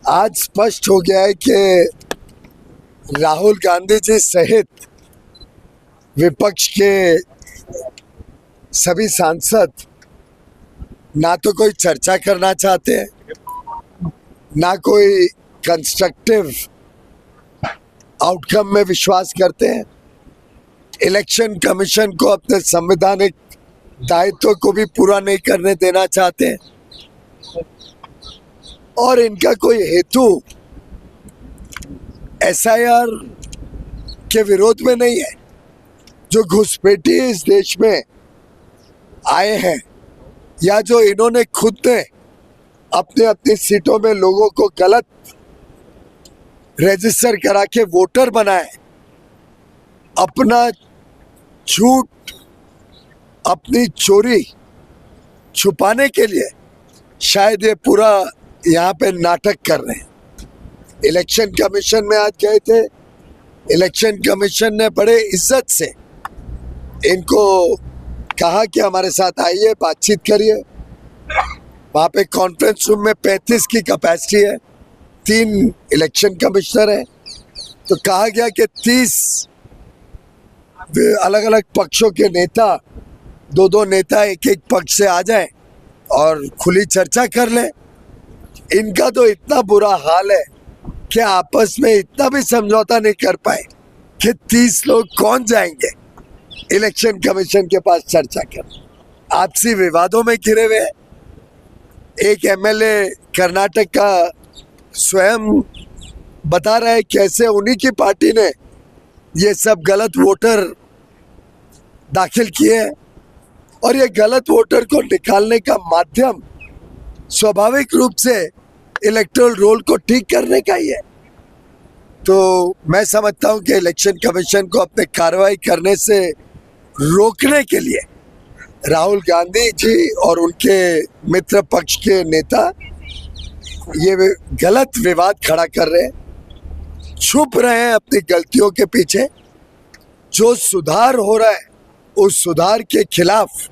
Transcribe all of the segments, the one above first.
आज स्पष्ट हो गया है कि राहुल गांधी जी सहित विपक्ष के सभी सांसद ना तो कोई चर्चा करना चाहते हैं, ना कोई कंस्ट्रक्टिव आउटकम में विश्वास करते हैं। इलेक्शन कमीशन को अपने संवैधानिक दायित्व को भी पूरा नहीं करने देना चाहते हैं और इनका कोई हेतु एसआईआर के विरोध में नहीं है। जो घुसपैठी इस देश में आए हैं या जो इन्होंने खुद ने अपने अपनी सीटों में लोगों को गलत रजिस्टर करा के वोटर बनाए, अपना झूठ, अपनी चोरी छुपाने के लिए शायद ये पूरा यहाँ पे नाटक कर रहे हैं। इलेक्शन कमीशन में आज गए थे, इलेक्शन कमीशन ने बड़े इज्जत से इनको कहा कि हमारे साथ आइए, बातचीत करिए। वहाँ पे कॉन्फ्रेंस रूम में 35 की कैपेसिटी है, 3 इलेक्शन कमिश्नर हैं, तो कहा गया कि 30 अलग अलग पक्षों के नेता, 2-2 नेता एक पक्ष से आ जाएं और खुली चर्चा कर लें। इनका तो इतना बुरा हाल है कि आपस में इतना भी समझौता नहीं कर पाए कि 30 लोग कौन जाएंगे इलेक्शन कमीशन के पास चर्चा कर। आपसी विवादों में घिरे हुए हैं। एक एमएलए कर्नाटक का स्वयं बता रहा है कैसे उन्हीं की पार्टी ने ये सब गलत वोटर दाखिल किए हैं और ये गलत वोटर को निकालने का माध्यम स्वाभाविक रूप से इलेक्टोरल रोल को ठीक करने का ही है। तो मैं समझता हूं कि इलेक्शन कमीशन को अपने कार्रवाई करने से रोकने के लिए राहुल गांधी जी और उनके मित्र पक्ष के नेता ये गलत विवाद खड़ा कर रहे हैं, छुप रहे हैं अपनी गलतियों के पीछे। जो सुधार हो रहा है उस सुधार के खिलाफ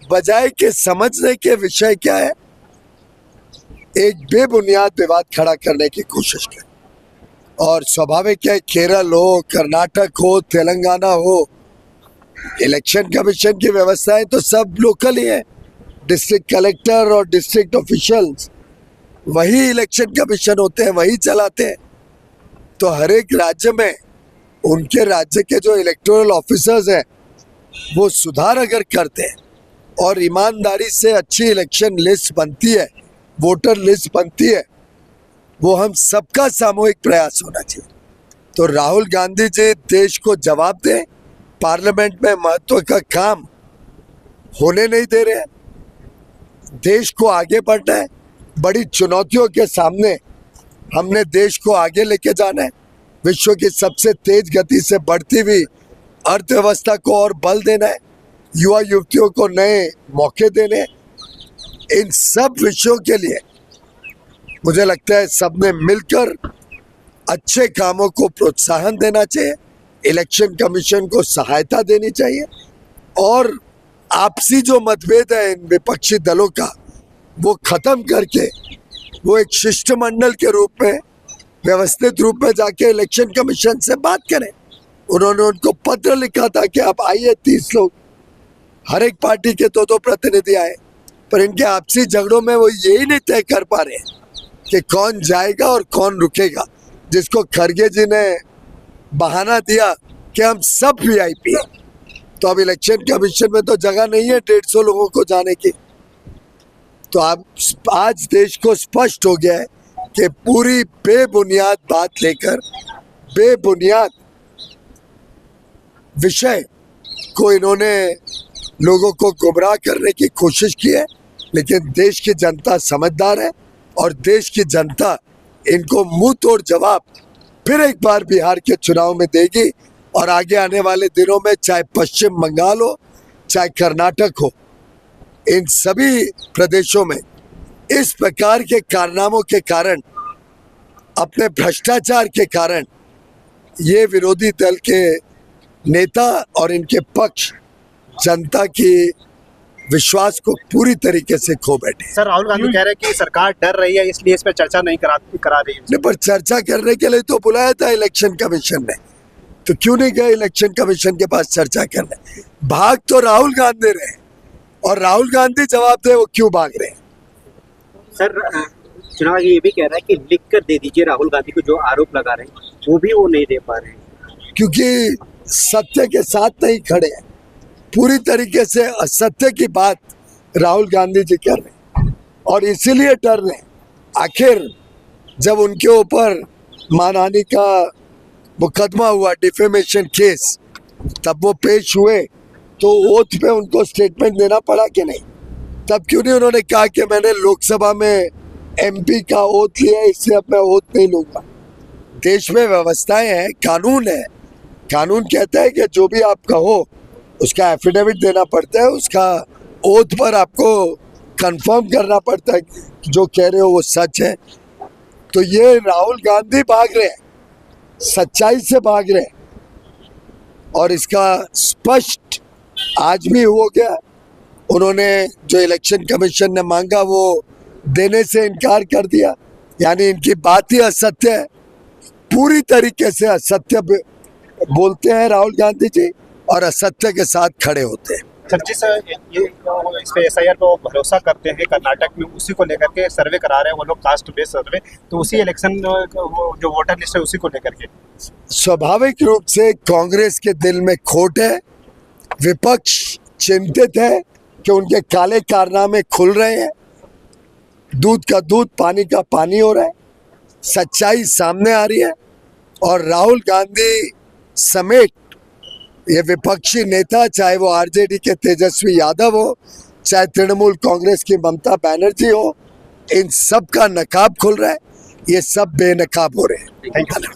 बजाय के समझने के विषय क्या है, एक बेबुनियाद विवाद खड़ा करने की कोशिश करें। और स्वाभाविक है, केरल हो, कर्नाटक हो, तेलंगाना हो, इलेक्शन कमीशन की व्यवस्थाएं तो सब लोकल ही है। डिस्ट्रिक्ट कलेक्टर और डिस्ट्रिक्ट ऑफिशियल्स वही इलेक्शन कमीशन होते हैं, वही चलाते हैं। तो हर एक राज्य में उनके राज्य के जो इलेक्टोरल ऑफिसर्स हैं वो सुधार अगर करते हैं और ईमानदारी से अच्छी इलेक्शन लिस्ट बनती है, वोटर लिस्ट बनती है, वो हम सबका सामूहिक प्रयास होना चाहिए। तो राहुल गांधी जी देश को जवाब दें, पार्लियामेंट में महत्व का काम होने नहीं दे रहे हैं। देश को आगे बढ़ना है, बड़ी चुनौतियों के सामने हमने देश को आगे लेके जाना है। विश्व की सबसे तेज गति से बढ़ती हुई अर्थव्यवस्था को और बल देना है, युवा युवतियों को नए मौके देने हैं। इन सब विषयों के लिए मुझे लगता है सबने मिलकर अच्छे कामों को प्रोत्साहन देना चाहिए, इलेक्शन कमीशन को सहायता देनी चाहिए और आपसी जो मतभेद है इन विपक्षी दलों का वो खत्म करके वो एक शिष्टमंडल के रूप में व्यवस्थित रूप में जाके इलेक्शन कमीशन से बात करें। उन्होंने उनको पत्र लिखा था कि आप आइए, 30 लोग, हर एक पार्टी के 2-2 प्रतिनिधि आए, पर इनके आपसी झगड़ों में वो यही नहीं तय कर पा रहे कि कौन जाएगा और कौन रुकेगा। जिसको खरगे जी ने बहाना दिया कि हम सब वीआईपी हैं, तो अब इलेक्शन कमीशन में तो जगह नहीं है 150 लोगों को जाने की। तो अब आज देश को स्पष्ट हो गया है कि पूरी बेबुनियाद बात लेकर बेबुनियाद विषय को इन्होंने लोगों को गुमराह करने की कोशिश की है। लेकिन देश की जनता समझदार है और देश की जनता इनको मुंह तोड़ जवाब फिर एक बार बिहार के चुनाव में देगी और आगे आने वाले दिनों में चाहे पश्चिम बंगाल हो, चाहे कर्नाटक हो, इन सभी प्रदेशों में इस प्रकार के कारनामों के कारण, अपने भ्रष्टाचार के कारण ये विरोधी दल के नेता और इनके पक्ष जनता की विश्वास को पूरी तरीके से खो बैठे। सर राहुल गांधी कह रहे हैं कि सरकार डर रही है इसलिए इस पर चर्चा नहीं करा रही है। नहीं, पर चर्चा करने के लिए तो बुलाया था इलेक्शन कमीशन ने, तो क्यों नहीं गए इलेक्शन कमीशन के पास चर्चा करने? भाग तो राहुल गांधी रहे, और राहुल गांधी जवाब दे वो क्यों भाग रहे हैं। सर चुनाव ये भी कह रहा है कि लिख कर दे दीजिए राहुल गांधी को, जो आरोप लगा रहे हैं वो भी वो नहीं दे पा रहे हैं। क्योंकि सत्य के साथ नहीं खड़े हैं, पूरी तरीके से असत्य की बात राहुल गांधी जी कर रहे हैं, और इसीलिए डर रहे हैं। आखिर जब उनके ऊपर मानहानि का मुकदमा हुआ, डिफेमेशन केस, तब वो पेश हुए तो ओथ पे उनको स्टेटमेंट देना पड़ा कि नहीं? तब क्यों नहीं उन्होंने कहा कि मैंने लोकसभा में एमपी का ओथ लिया, इससे अब मैं ओथ नहीं लूंगा। देश में व्यवस्थाएं हैं, कानून है, कानून कहता है कि जो भी आप कहो उसका एफिडेविट देना पड़ता है, उसका ओथ पर आपको कंफर्म करना पड़ता है कि जो कह रहे हो वो सच है। तो ये राहुल गांधी भाग रहे हैं, सच्चाई से भाग रहे हैं, और इसका स्पष्ट आज भी हो गया। उन्होंने जो इलेक्शन कमीशन ने मांगा वो देने से इनकार कर दिया, यानी इनकी बात ही असत्य है, पूरी तरीके से असत्य बोलते हैं राहुल गांधी जी, और असत्य के साथ खड़े होते हैं। सर जी सर ये इस पे एसआईआर पे वो भरोसा करते हैं कर्नाटक में, उसी को लेकर के सर्वे करा रहे हैं वो लोग, कास्ट बेस्ड सर्वे, तो उसी इलेक्शन जो वोटर लिस्ट है उसी को लेकर के स्वाभाविक रूप से कांग्रेस के दिल में खोट है, विपक्ष चिंतित है कि उनके काले कारनामे खुल रहे हैं, दूध का दूध पानी का पानी हो रहा है, सच्चाई सामने आ रही है, और राहुल गांधी समेत ये विपक्षी नेता, चाहे वो आरजेडी के तेजस्वी यादव हो, चाहे तृणमूल कांग्रेस की ममता बनर्जी हो, इन सब का नकाब खुल रहा है, ये सब बेनकाब हो रहे हैं। Thank you.